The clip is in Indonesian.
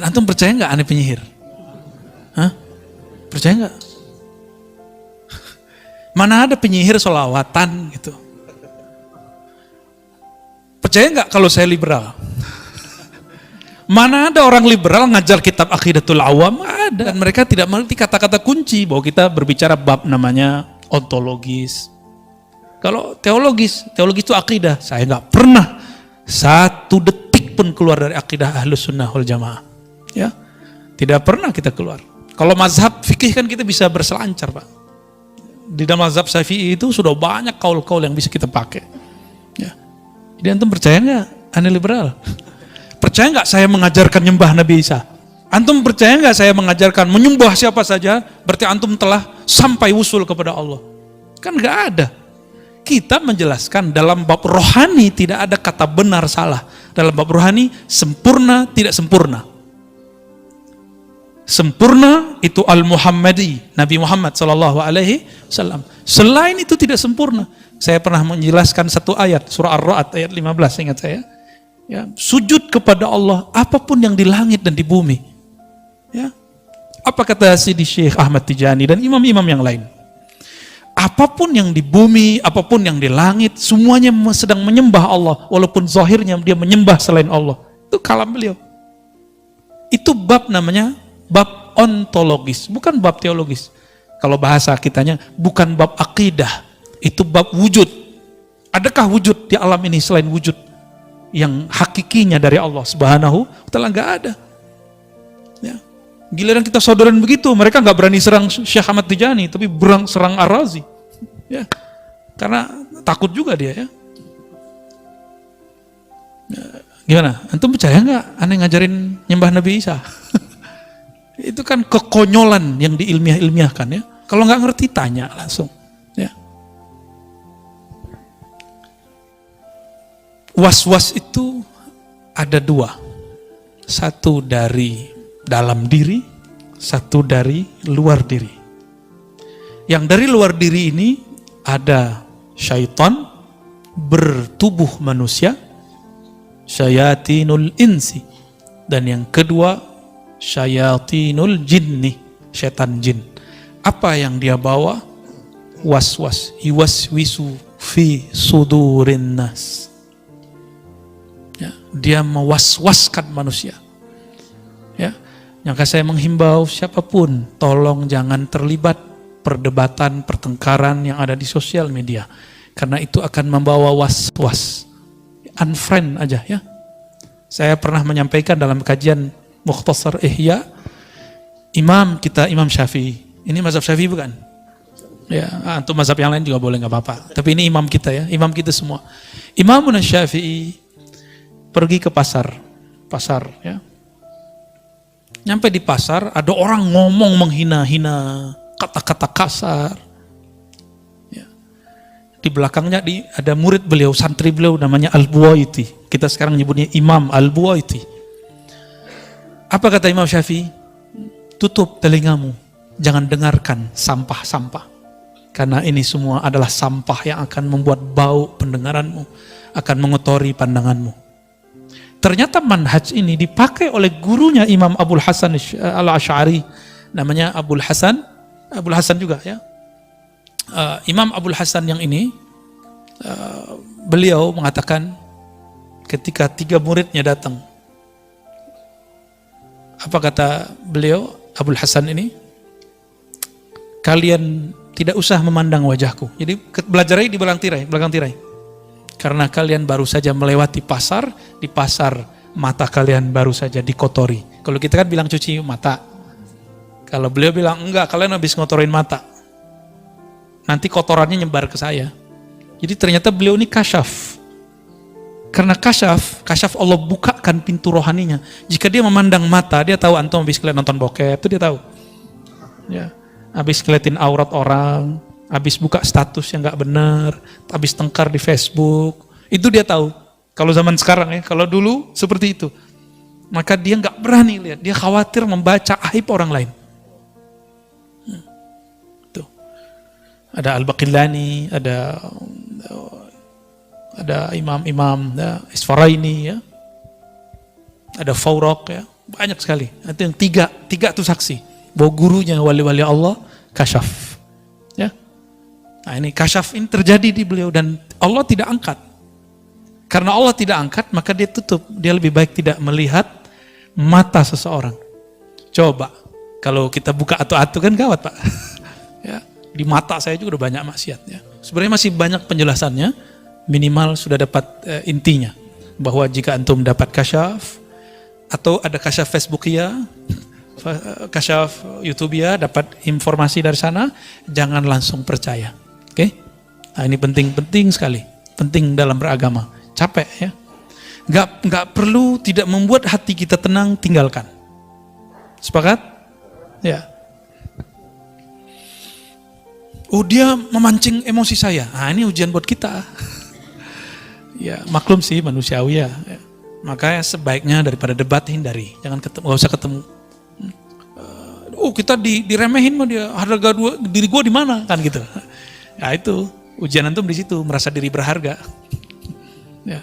Antum percaya nggak aneh penyihir? Hah? Percaya nggak? Mana ada penyihir sholawatan gitu? Percaya nggak kalau saya liberal? Mana ada orang liberal ngajar kitab Aqidatul Awam? Ada. Dan mereka tidak mengerti kata-kata kunci bahwa kita berbicara bab namanya ontologis. Kalau teologis itu akidah. Saya nggak pernah satu detik pun keluar dari akidah Ahlus Sunnah wal Jamaah. Ya, tidak pernah kita keluar. Kalau mazhab fikih kan kita bisa berselancar, Pak. Di dalam mazhab Syafi'i itu sudah banyak kaul-kaul yang bisa kita pakai. Ya. Jadi antum percaya nggak aneh liberal? Percaya nggak saya mengajarkan nyembah Nabi Isa? Antum percaya nggak saya mengajarkan menyembah siapa saja? Berarti antum telah sampai usul kepada Allah. Kan nggak ada. Kita menjelaskan dalam bab rohani tidak ada kata benar salah. Dalam bab rohani sempurna tidak sempurna. Sempurna itu al-Muhammadi, Nabi Muhammad SAW. Selain itu tidak sempurna. Saya pernah menjelaskan satu ayat surah Ar-Ra'd ayat 15, ingat saya. Ya, sujud kepada Allah apapun yang di langit dan di bumi. Ya. Apa kata Sidi Syekh Ahmad Tijani dan imam-imam yang lain? Apapun yang di bumi, apapun yang di langit, semuanya sedang menyembah Allah, walaupun zahirnya dia menyembah selain Allah. Itu kalam beliau. Itu bab namanya bab ontologis, bukan bab teologis. Kalau bahasa kitanya bukan bab akidah, itu bab wujud. Adakah wujud di alam ini selain wujud yang hakikinya dari Allah Subhanahu wa Ta'ala? Nggak ada. Ya. Giliran kita saudaraan begitu, mereka nggak berani serang Syekh Ahmad Tijani, tapi serang Ar-Razi. Ya. Karena takut juga dia ya. Gimana? Antum percaya nggak aneh ngajarin nyembah Nabi Isa? Itu kan kekonyolan yang diilmiah-ilmiahkan ya. Kalau nggak ngerti tanya langsung. Ya. Was-was itu ada dua. Satu dari dalam diri, satu dari luar diri. Yang dari luar diri ini ada syaitan bertubuh manusia, syayatinul insi. Dan yang kedua, syayatinul jinni, setan jin. Apa yang dia bawa? Was-was, yuwaswisu fi sudurin nas. Ya, dia mewas-waskan manusia. Ya, maka saya menghimbau siapapun, tolong jangan terlibat perdebatan, pertengkaran yang ada di sosial media, karena itu akan membawa was-was. Unfriend aja ya. Saya pernah menyampaikan dalam kajian Mukhtasar Ihya, imam kita Imam Syafi'i. Ini mazhab Syafi'i bukan? Ya, untuk mazhab yang lain juga boleh nggak apa-apa. Tapi ini imam kita ya, imam kita semua. Imamun Syafi'i pergi ke pasar ya. Nyampe di pasar, ada orang ngomong menghina-hina, kata-kata kasar. Ya. Di belakangnya ada murid beliau, santri beliau namanya Al-Buwaiti. Kita sekarang nyebutnya Imam Al-Buwaiti. Apa kata Imam Syafi'i? Tutup telingamu, jangan dengarkan sampah-sampah. Karena ini semua adalah sampah yang akan membuat bau pendengaranmu, akan mengotori pandanganmu. Ternyata manhaj ini dipakai oleh gurunya Imam Abul Hasan Al-Asy'ari, namanya Abul Hasan juga ya. Imam Abul Hasan yang ini, beliau mengatakan ketika 3 muridnya datang, apa kata beliau Abul Hasan ini? Kalian tidak usah memandang wajahku. Jadi belajarnya di belakang tirai. Karena kalian baru saja melewati pasar, di pasar mata kalian baru saja dikotori. Kalau kita kan bilang cuci mata. Kalau beliau bilang enggak, kalian habis ngotorin mata. Nanti kotorannya nyebar ke saya. Jadi ternyata beliau ini kasyaf. Karena kasyaf Allah bukakan pintu rohaninya. Jika dia memandang mata, dia tahu antum habis kalian nonton bokep, itu dia tahu. Ya, habis ngeliatin aurat orang, habis buka status yang nggak benar, habis tengkar di Facebook, itu dia tahu. Kalau zaman sekarang ya, kalau dulu seperti itu, maka dia nggak berani lihat, dia khawatir membaca aib orang lain. Tuh, ada Al-Baqillani, ada imam-imam ya, Isfaraini ya, ada Fawraq ya, Banyak sekali. Itu yang tiga itu saksi. Bahwa gurunya wali-wali Allah kasyaf. Ya. Nah ini kasyaf ini terjadi di beliau dan Allah tidak angkat. Karena Allah tidak angkat maka dia tutup. Dia lebih baik tidak melihat mata seseorang. Coba kalau kita buka atu-atu kan gawat Pak. Ya, di mata saya juga udah banyak maksiat ya. Sebenarnya masih banyak penjelasannya, minimal sudah dapat intinya. Bahwa jika antum dapat kasyaf, atau ada kasyaf Facebookia, kasyaf YouTubea, dapat informasi dari sana, jangan langsung percaya. Oke? Nah ini penting sekali, penting dalam beragama. Capek ya. Nggak perlu tidak membuat hati kita tenang, tinggalkan. Sepakat? Ya. Oh dia memancing emosi saya. Nah ini ujian buat kita. Ya maklum sih manusiawi ya. Makanya sebaiknya daripada debat hindari. Jangan ketemu, gak usah ketemu. Oh kita diremehin mah dia. Harga diri gua di mana kan gitu. Ya itu ujian antum di situ, merasa diri berharga. Ya.